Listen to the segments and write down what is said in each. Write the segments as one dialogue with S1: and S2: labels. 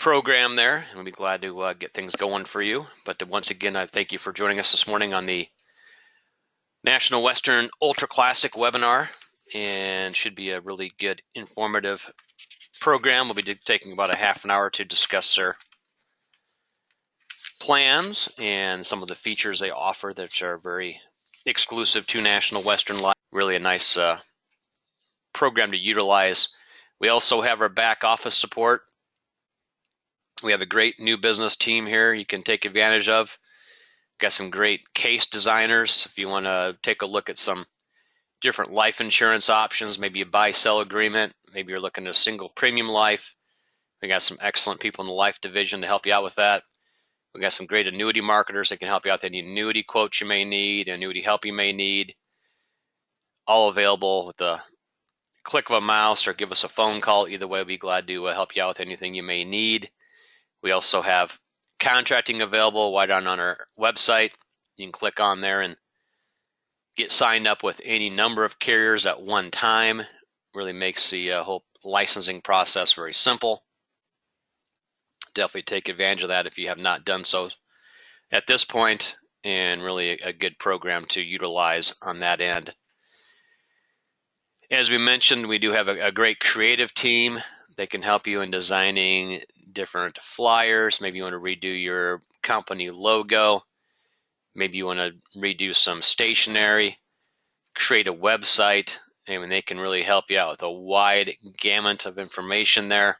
S1: program there, and we'll be glad to get things going for you. But once again, I thank you for joining us this morning on the National Western Ultra Classic webinar, and should be a really good, informative program. We'll be taking about a half an hour to discuss their plans and some of the features they offer that are very exclusive to National Western Life. Really a nice program to utilize. We also have our back office support. We have a great new business team here you can take advantage of. Got some great case designers. If you want to take a look at some different life insurance options, maybe a buy-sell agreement, maybe you're looking at a single premium life, we got some excellent people in the life division to help you out with that. We got some great annuity marketers that can help you out with any annuity quotes you may need, annuity help you may need. All available with the click of a mouse, or give us a phone call. Either way, we'll be glad to help you out with anything you may need. We also have contracting available right on our website. You can click on there and get signed up with any number of carriers at one time. Really makes the whole licensing process very simple. Definitely take advantage of that if you have not done so at this point, and really a good program to utilize on that end. As we mentioned, we do have a great creative team. They can help you in designing different flyers. Maybe you want to redo your company logo. Maybe you want to redo some stationery, create a website, and they can really help you out with a wide gamut of information there.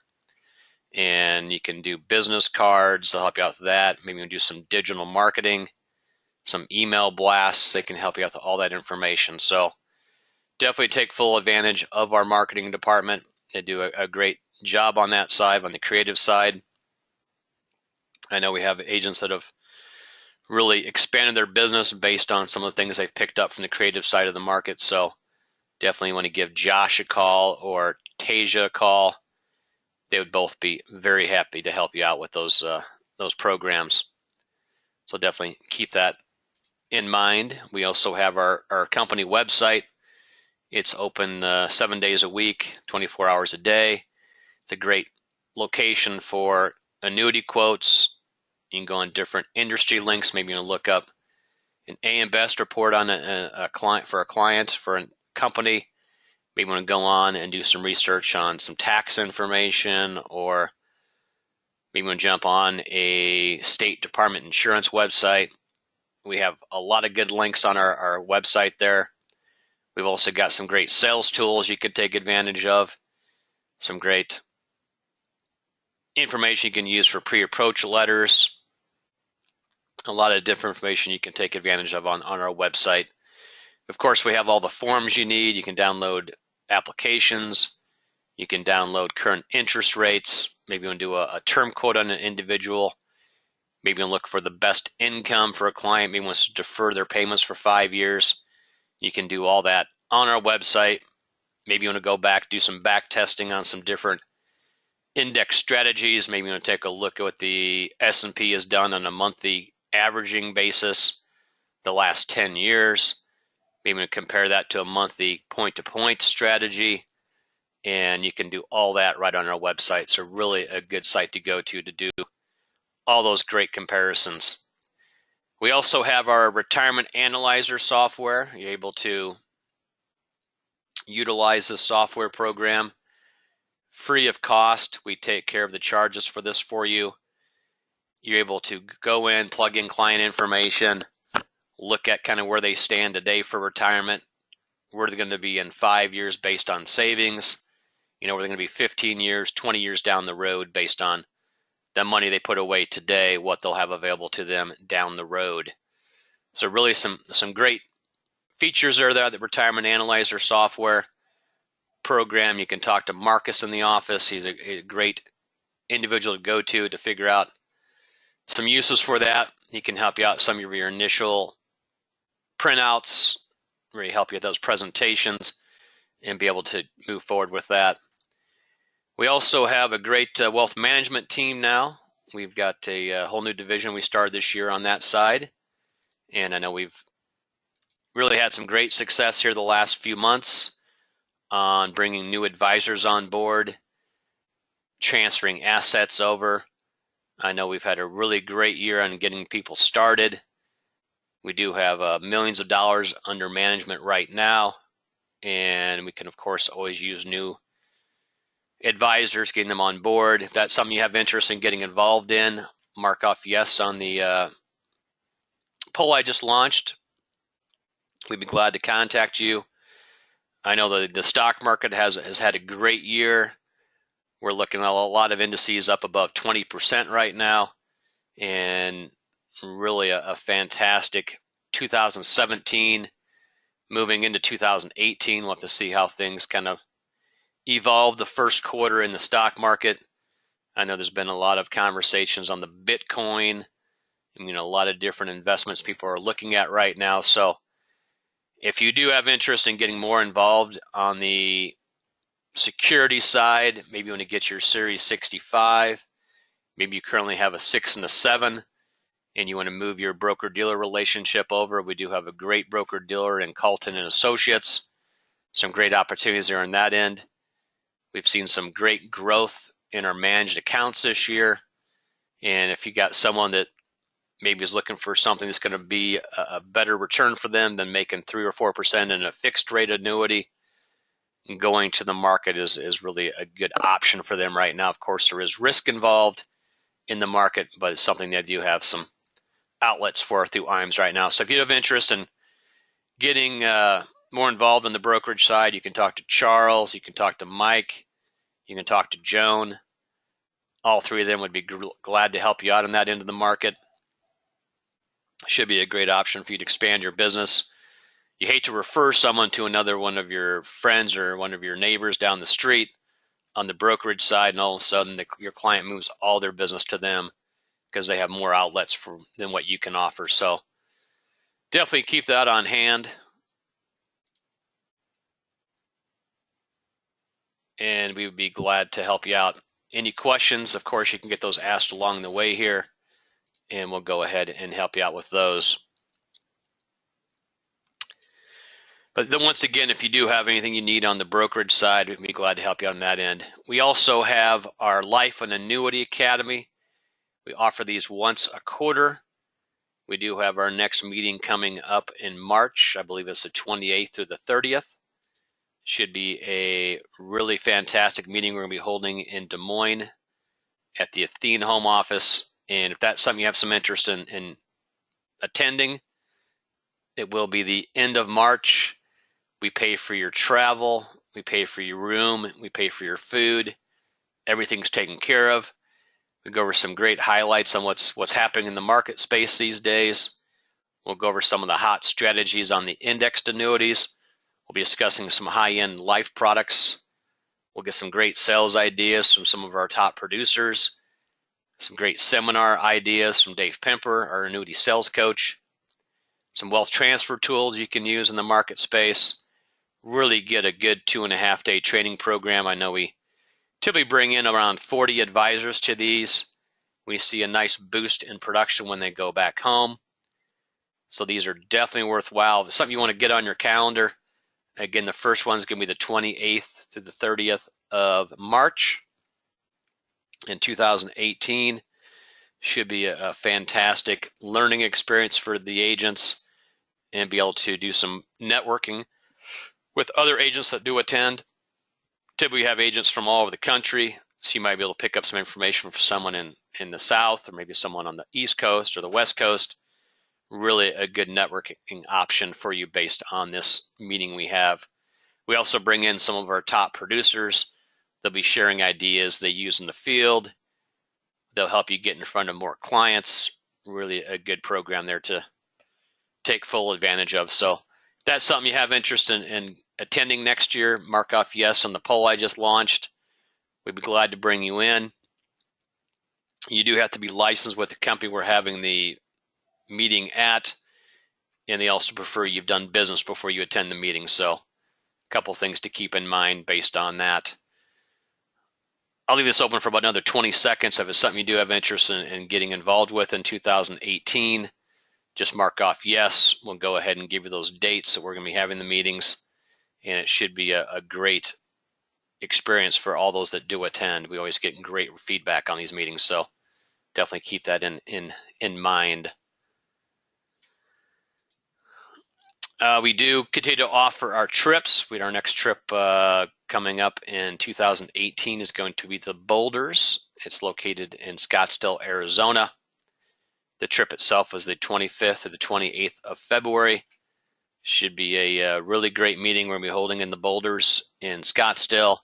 S1: And you can do business cards. They'll help you out with that. Maybe you can do some digital marketing, some email blasts. They can help you out with all that information. So definitely take full advantage of our marketing department. They do a great job on that side, on the creative side. I know we have agents that have really expanded their business based on some of the things they've picked up from the creative side of the market. So definitely want to give Josh a call or Tasia a call. They would both be very happy to help you out with those programs. So definitely keep that in mind. We also have our company website. It's open 7 days a week, 24 hours a day. It's a great location for annuity quotes. You can go on different industry links. Maybe you want to look up an AM Best report on a client, for a company. Maybe you want to go on and do some research on some tax information, or maybe you want to jump on a State Department insurance website. We have a lot of good links on our website there. We've also got some great sales tools you could take advantage of. Some great information you can use for pre-approach letters. A lot of different information you can take advantage of on our website. Of course, we have all the forms you need. You can download applications. You can download current interest rates. Maybe you want to do a term quote on an individual. Maybe you want to look for the best income for a client. Maybe wants to defer their payments for 5 years. You can do all that on our website. Maybe you want to go back, do some back testing on some different index strategies. Maybe you want to take a look at what the S&P has done on a monthly averaging basis the last 10 years. Maybe you want to compare that to a monthly point-to-point strategy. And you can do all that right on our website. So really a good site to go to do all those great comparisons. We also have our retirement analyzer software. You're able to utilize this software program free of cost. We take care of the charges for this for you. You're able to go in, plug in client information, look at kind of where they stand today for retirement, where they're going to be in 5 years based on savings, where they're going to be 15 years, 20 years down the road based on the money they put away today, what they'll have available to them down the road. So really some great features are there, the Retirement Analyzer software program. You can talk to Marcus in the office. He's a great individual to go to figure out some uses for that. He can help you out some of your initial printouts, really help you with those presentations and be able to move forward with that. We also have a great wealth management team now. We've got a whole new division we started this year on that side. And I know we've really had some great success here the last few months on bringing new advisors on board, transferring assets over. I know we've had a really great year on getting people started. We do have millions of dollars under management right now, and we can, of course, always use new advisors, getting them on board. If that's something you have interest in getting involved in, mark off yes on the poll I just launched. We'd be glad to contact you. I know the stock market has had a great year. We're looking at a lot of indices up above 20% right now, and really a fantastic 2017. Moving into 2018, we'll have to see how things kind of evolve the first quarter in the stock market. I know there's been a lot of conversations on the Bitcoin, a lot of different investments people are looking at right now. So if you do have interest in getting more involved on the security side, maybe you want to get your Series 65, maybe you currently have a 6 and a 7, and you want to move your broker-dealer relationship over, we do have a great broker-dealer in Colton and Associates. Some great opportunities there on that end. We've seen some great growth in our managed accounts this year. And if you got someone that maybe is looking for something that's going to be a better return for them than making 3 or 4% in a fixed rate annuity, going to the market is really a good option for them right now. Of course, there is risk involved in the market, but it's something that you have some outlets for through IMS right now. So if you have interest in getting more involved on the brokerage side, you can talk to Charles, you can talk to Mike, you can talk to Joan. All three of them would be glad to help you out on that end of the market. Should be a great option for you to expand your business. You hate to refer someone to another one of your friends or one of your neighbors down the street on the brokerage side, and all of a sudden your client moves all their business to them because they have more outlets than what you can offer. So definitely keep that on hand. And we would be glad to help you out. Any questions, of course, you can get those asked along the way here, and we'll go ahead and help you out with those. But then once again, if you do have anything you need on the brokerage side, we'd be glad to help you out on that end. We also have our Life and Annuity Academy. We offer these once a quarter. We do have our next meeting coming up in March. I believe it's the 28th through the 30th. Should be a really fantastic meeting we're going to be holding in Des Moines at the Athene home office. And if that's something you have some interest in attending, it will be the end of March. We pay for your travel, we pay for your room, we pay for your food. Everything's taken care of. We go over some great highlights on what's happening in the market space these days. We'll go over some of the hot strategies on the indexed annuities. We'll be discussing some high-end life products. We'll get some great sales ideas from some of our top producers. Some great seminar ideas from Dave Pemper, our annuity sales coach. Some wealth transfer tools you can use in the market space. Really get a good 2.5-day training program. I know we typically bring in around 40 advisors to these. We see a nice boost in production when they go back home. So these are definitely worthwhile. If it's something you want to get on your calendar, again, the first one's going to be the 28th through the 30th of March in 2018. Should be a fantastic learning experience for the agents and be able to do some networking with other agents that do attend. Typically, we have agents from all over the country, so you might be able to pick up some information from someone in the South or maybe someone on the East Coast or the West Coast. Really a good networking option for you based on this meeting we have. We also bring in some of our top producers. They'll be sharing ideas they use in the field. They'll help you get in front of more clients. Really a good program there to take full advantage of. So if that's something you have interest in attending next year, mark off yes on the poll I just launched. We'd be glad to bring you in. You do have to be licensed with the company we're having the meeting at, and they also prefer you've done business before you attend the meeting. So a couple things to keep in mind based on that. I'll leave this open for about another 20 seconds. If it's something you do have interest in getting involved with in 2018, just mark off yes. We'll go ahead and give you those dates that we're going to be having the meetings, and it should be a great experience for all those that do attend. We always get great feedback on these meetings. So definitely keep that in mind. We do continue to offer our trips. Our next trip coming up in 2018 is going to be the Boulders. It's located in Scottsdale, Arizona. The trip itself is the 25th to the 28th of February. Should be a really great meeting. We're going to be holding in the Boulders in Scottsdale.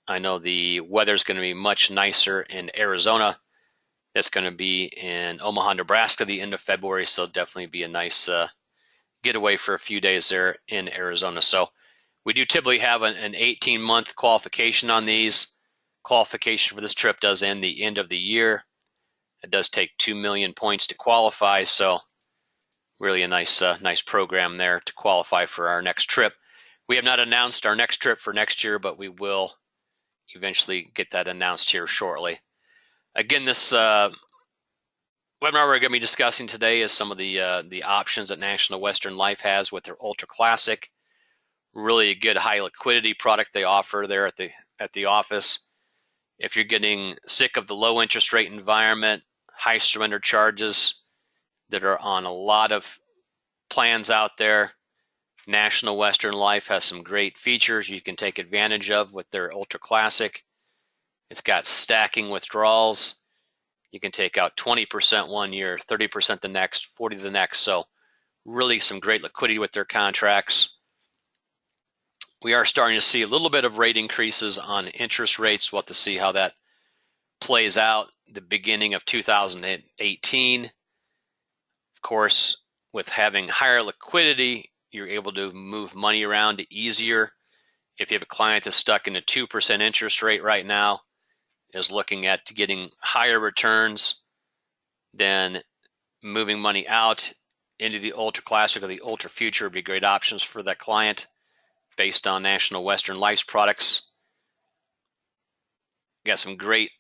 S1: I know the weather's going to be much nicer in Arizona. It's going to be in Omaha, Nebraska, the end of February, so definitely be a nice getaway for a few days there in Arizona. So we do typically have an 18-month qualification on these. Qualification for this trip does end the end of the year. It does take 2 million points to qualify, so really a nice program there to qualify for our next trip. We have not announced our next trip for next year, but we will eventually get that announced here shortly. Again, this webinar we're going to be discussing today is some of the options that National Western Life has with their Ultra Classic. Really a good high liquidity product they offer there at the office. If you're getting sick of the low interest rate environment, high surrender charges that are on a lot of plans out there, National Western Life has some great features you can take advantage of with their Ultra Classic. It's got stacking withdrawals. You can take out 20% one year, 30% the next, 40% the next. So really some great liquidity with their contracts. We are starting to see a little bit of rate increases on interest rates. We'll have to see how that plays out the beginning of 2018. Of course, with having higher liquidity, you're able to move money around easier. If you have a client that's stuck in a 2% interest rate right now, is looking at getting higher returns, then moving money out into the Ultra Classic or the Ultra Future would be great options for that client based on National Western Life's products. Got some great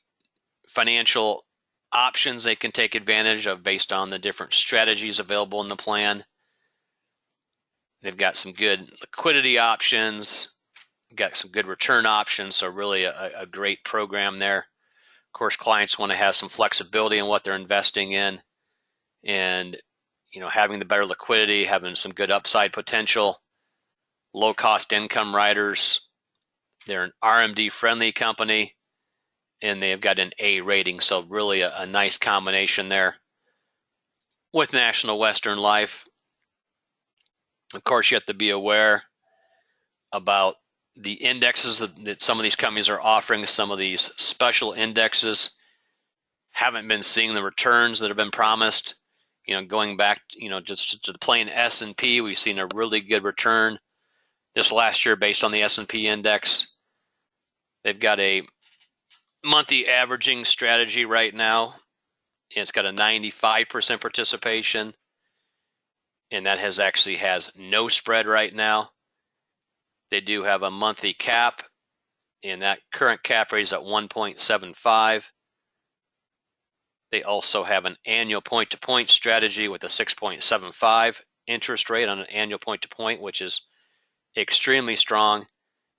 S1: financial options they can take advantage of based on the different strategies available in the plan. They've got some good liquidity options, got some good return options, so really a great program there. Of course, clients want to have some flexibility in what they're investing in, and having the better liquidity, having some good upside potential, low cost income riders. They're an RMD friendly company, and they've got an A rating, so really a nice combination there with National Western Life. Of course, you have to be aware about the indexes that some of these companies are offering. Some of these special indexes haven't been seeing the returns that have been promised. Going back, just to the plain S&P, we've seen a really good return this last year based on the S&P index. They've got a monthly averaging strategy right now. It's got a 95% participation, and that has no spread right now. They do have a monthly cap, and that current cap rate is at 1.75. They also have an annual point-to-point strategy with a 6.75 interest rate on an annual point-to-point, which is extremely strong.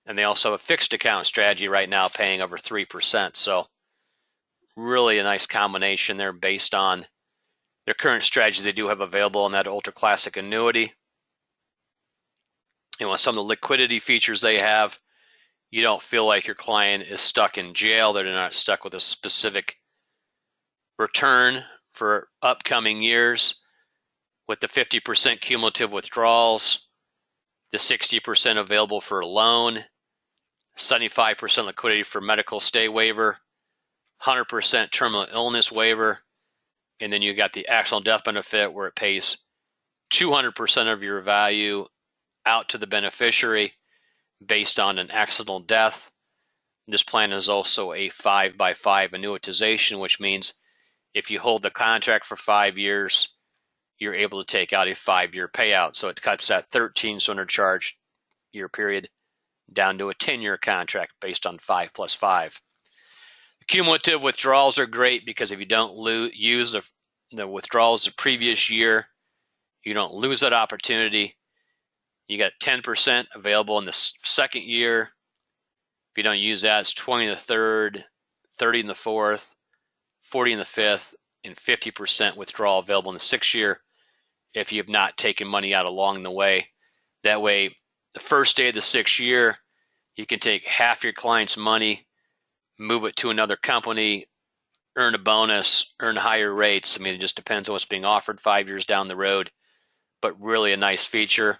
S1: And they also have a fixed account strategy right now paying over 3%. So really a nice combination there based on their current strategies they do have available in that Ultra Classic annuity. With some of the liquidity features they have, you don't feel like your client is stuck in jail. They're not stuck with a specific return for upcoming years. With the 50% cumulative withdrawals, the 60% available for a loan, 75% liquidity for medical stay waiver, 100% terminal illness waiver, and then you got the accidental death benefit where it pays 200% of your value out to the beneficiary based on an accidental death. This plan is also a 5x5 annuitization, which means if you hold the contract for 5 years, you're able to take out a 5-year payout. So it cuts that 13 surrender charge year period down to a 10-year contract based on 5 plus 5. The cumulative withdrawals are great because if you don't use the withdrawals the previous year, you don't lose that opportunity. You got 10% available in the second year. If you don't use that, it's 20 in the third, 30 in the fourth, 40 in the 5th, and 50% withdrawal available in the 6th year if you have not taken money out along the way. That way, the first day of the 6th year, you can take half your client's money, move it to another company, earn a bonus, earn higher rates. I mean, it just depends on what's being offered 5 years down the road, but really a nice feature.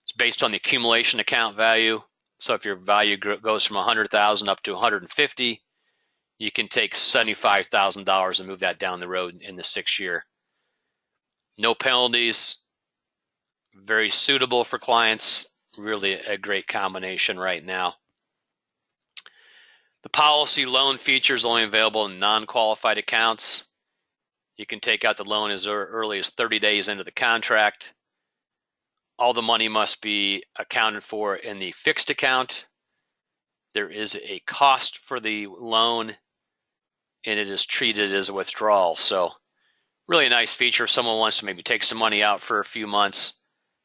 S1: It's based on the accumulation account value. So if your value goes from 100,000 up to 150, you can take $75,000 and move that down the road in the 6th year. No penalties, very suitable for clients, really a great combination right now. The policy loan feature is only available in non-qualified accounts. You can take out the loan as early as 30 days into the contract. All the money must be accounted for in the fixed account. There is a cost for the loan, and it is treated as a withdrawal. So really a nice feature if someone wants to maybe take some money out for a few months,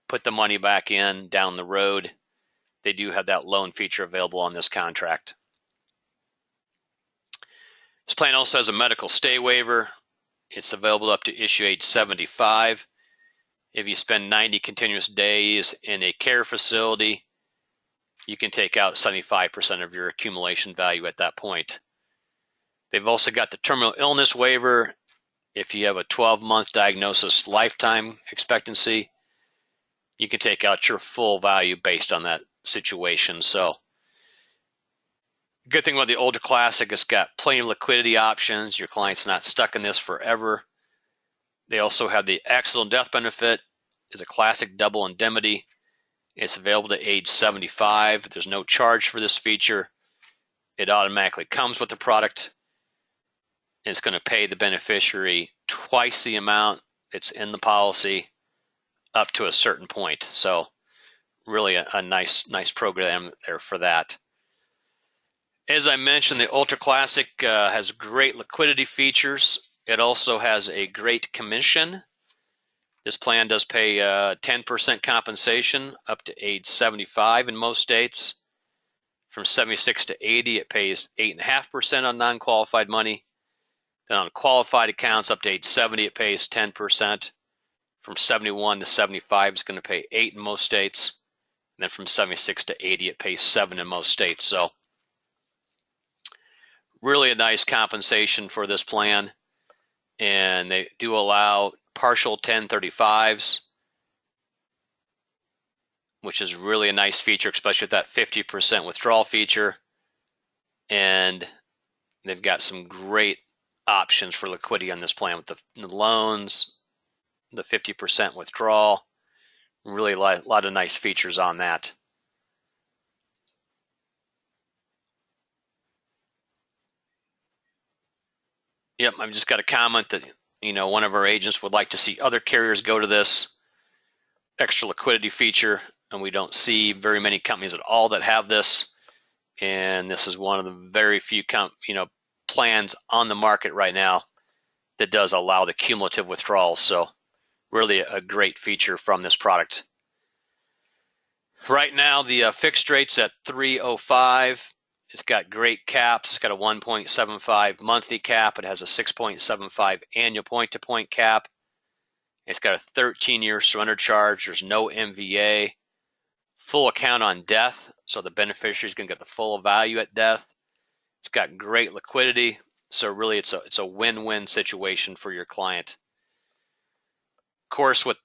S1: put the money back in down the road. They do have that loan feature available on this contract. This plan also has a medical stay waiver. It's available up to issue age 75. If you spend 90 continuous days in a care facility, you can take out 75% of your accumulation value at that point. They've also got the terminal illness waiver. If you have a 12-month diagnosis lifetime expectancy, you can take out your full value based on that situation. So, good thing about the Ultra Classic, it's got plenty of liquidity options. Your client's not stuck in this forever. They also have the accidental death benefit. It's a classic double indemnity. It's available to age 75. There's no charge for this feature. It automatically comes with the product. It's going to pay the beneficiary twice the amount that's in the policy up to a certain point. So really a nice program there for that. As I mentioned, the Ultra Classic has great liquidity features. It also has a great commission. This plan does pay 10% compensation up to age 75 in most states. From 76 to 80, it pays 8.5% on non-qualified money. Then on qualified accounts up to age 70, it pays 10%. From 71 to 75, it's going to pay 8 in most states. And then from 76 to 80, it pays 7 in most states. So really a nice compensation for this plan. And they do allow partial 1035s, which is really a nice feature, especially with that 50% withdrawal feature. And they've got some great options for liquidity on this plan with the loans, the 50% withdrawal. Really a lot of nice features on that. Yep, I've just got a comment that, one of our agents would like to see other carriers go to this extra liquidity feature, and we don't see very many companies at all that have this. And this is one of the very few plans on the market right now that does allow the cumulative withdrawals. So really a great feature from this product. Right now, the fixed rate's at 305. It's got great caps. It's got a 1.75 monthly cap. It has a 6.75 annual point-to-point cap. It's got a 13-year surrender charge. There's no MVA. Full account on death, so the beneficiary is going to get the full value at death. It's got great liquidity, so really it's a win-win situation for your client. Of course, with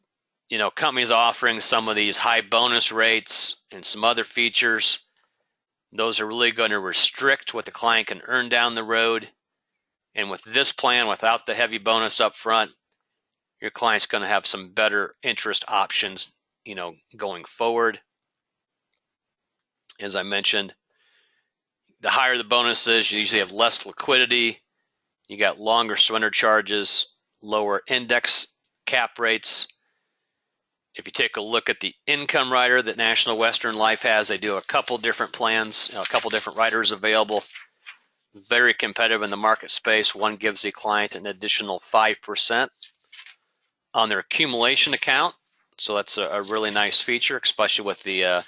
S1: companies offering some of these high bonus rates and some other features, those are really going to restrict what the client can earn down the road. And with this plan, without the heavy bonus up front, your client's going to have some better interest options, going forward. As I mentioned, the higher the bonus is, you usually have less liquidity. You got longer surrender charges, lower index cap rates. If you take a look at the income rider that National Western Life has, they do a couple different plans, a couple different riders available. Very competitive in the market space. One gives the client an additional 5% on their accumulation account. So that's a really nice feature, especially with the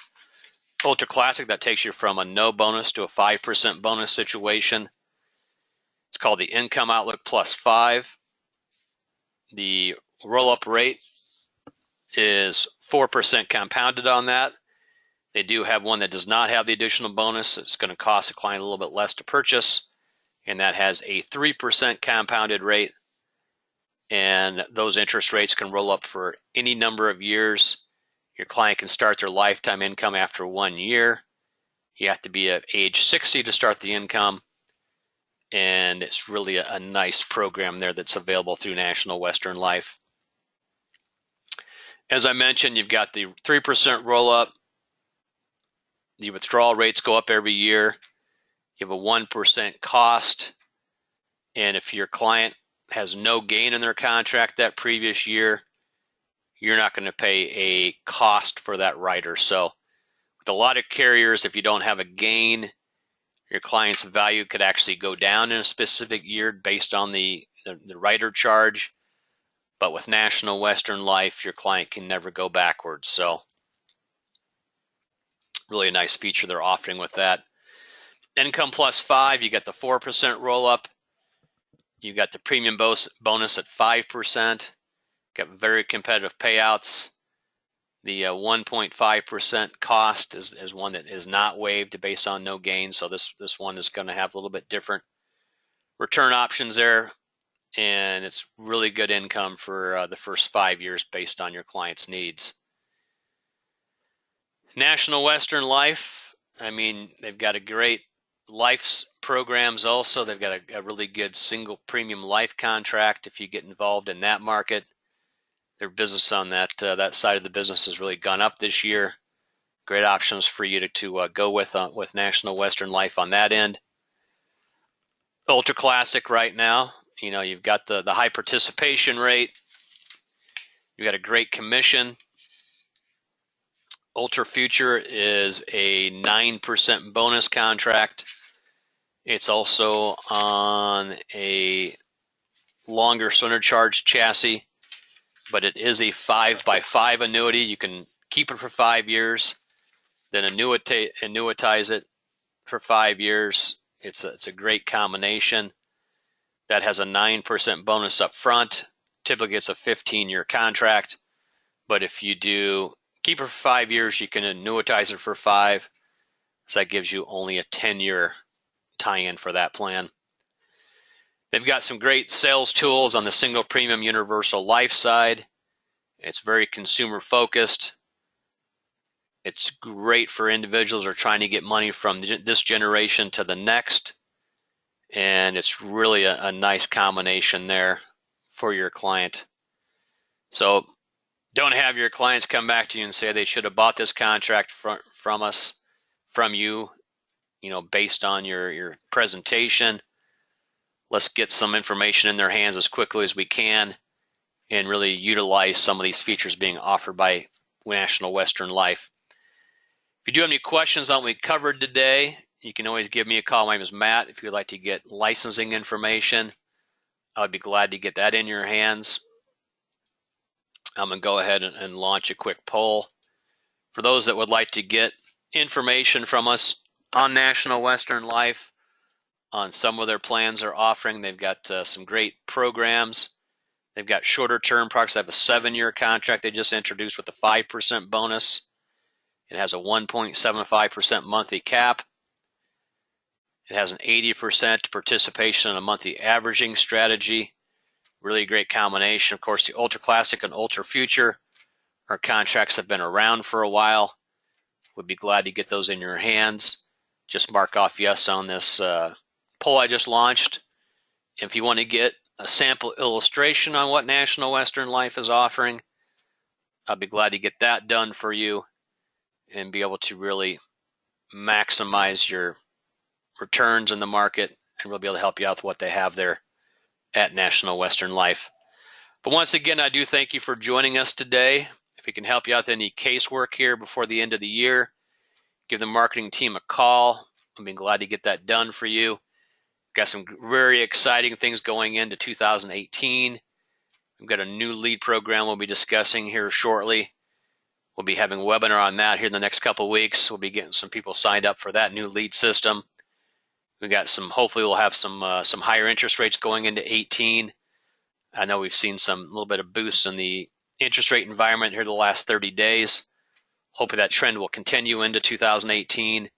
S1: Ultra Classic. That takes you from a no bonus to a 5% bonus situation. It's called the Income Outlook Plus 5. The roll-up rate is 4% compounded on that. They do have one that does not have the additional bonus. It's going to cost a client a little bit less to purchase, and that has a 3% compounded rate. And those interest rates can roll up for any number of years. Your client can start their lifetime income after 1 year. You have to be at age 60 to start the income. And it's really a nice program there that's available through National Western Life. As I mentioned, you've got the 3% roll-up. The withdrawal rates go up every year. You have a 1% cost. And if your client has no gain in their contract that previous year, you're not going to pay a cost for that rider. So with a lot of carriers, if you don't have a gain, your client's value could actually go down in a specific year based on the rider charge. But with National Western Life, your client can never go backwards. So really a nice feature they're offering with that. Income Plus 5, you got the 4% roll-up. You got the premium bonus at 5%. Got very competitive payouts. The 1.5% cost is one that is not waived based on no gain. So this one is going to have a little bit different return options there. And it's really good income for the first 5 years based on your client's needs. National Western Life, I mean, they've got a great life programs also. They've got a really good single premium life contract if you get involved in that market. Their business on that side of the business has really gone up this year. Great options for you to go with National Western Life on that end. Ultra Classic right now, you know, you've got the high participation rate. You got a great commission. Ultra Future is a 9% bonus contract. It's also on a longer surrender charge chassis, but it is a 5x5 annuity. You can keep it for 5 years, then annuitize it for 5 years. It's a great combination. That has a 9% bonus up front. Typically, it's a 15-year contract, but if you do keep it for 5 years, you can annuitize it for 5. So that gives you only a 10-year tie-in for that plan. They've got some great sales tools on the single premium universal life side. It's very consumer focused. It's great for individuals who are trying to get money from this generation to the next. And it's really a nice combination there for your client. So don't have your clients come back to you and say they should have bought this contract from you, based on your presentation. Let's get some information in their hands as quickly as we can and really utilize some of these features being offered by National Western Life. If you do have any questions on what we covered today, you can always give me a call. My name is Matt. If you'd like to get licensing information, I would be glad to get that in your hands. I'm going to go ahead and launch a quick poll. For those that would like to get information from us on National Western Life, on some of their plans they're offering, they've got some great programs. They've got shorter term products. They have a 7-year contract they just introduced with a 5% bonus. It has a 1.75% monthly cap. It has an 80% participation in a monthly averaging strategy. Really great combination. Of course, the Ultra Classic and Ultra Future are contracts that have been around for a while. Would be glad to get those in your hands. Just mark off yes on this poll I just launched. If you want to get a sample illustration on what National Western Life is offering, I'll be glad to get that done for you and be able to really maximize your returns in the market, and we'll be able to help you out with what they have there at National Western Life. But once again, I do thank you for joining us today. If we can help you out with any casework here before the end of the year, give the marketing team a call. I'll be glad to get that done for you. Got some very exciting things going into 2018. We've got a new lead program we'll be discussing here shortly. We'll be having a webinar on that here in the next couple of weeks. We'll be getting some people signed up for that new lead system. We got some. Hopefully, we'll have some higher interest rates going into 18. I know we've seen some little bit of boosts in the interest rate environment here the last 30 days. Hopefully, that trend will continue into 2018. I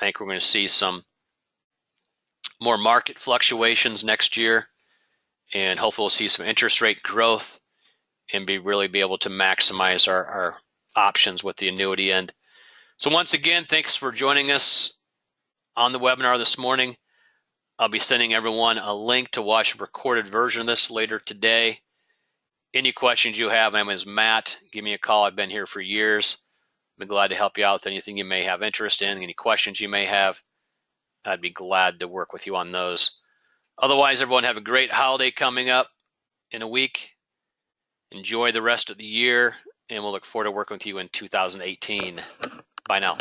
S1: think we're going to see some more market fluctuations next year, and hopefully, we'll see some interest rate growth and really be able to maximize our options with the annuity end. So once again, thanks for joining us on the webinar this morning. I'll be sending everyone a link to watch a recorded version of this later today. Any questions you have, my name is Matt. Give me a call. I've been here for years. I'd be glad to help you out with anything you may have interest in, any questions you may have. I'd be glad to work with you on those. Otherwise, everyone have a great holiday coming up in a week. Enjoy the rest of the year, and we'll look forward to working with you in 2018. Bye now.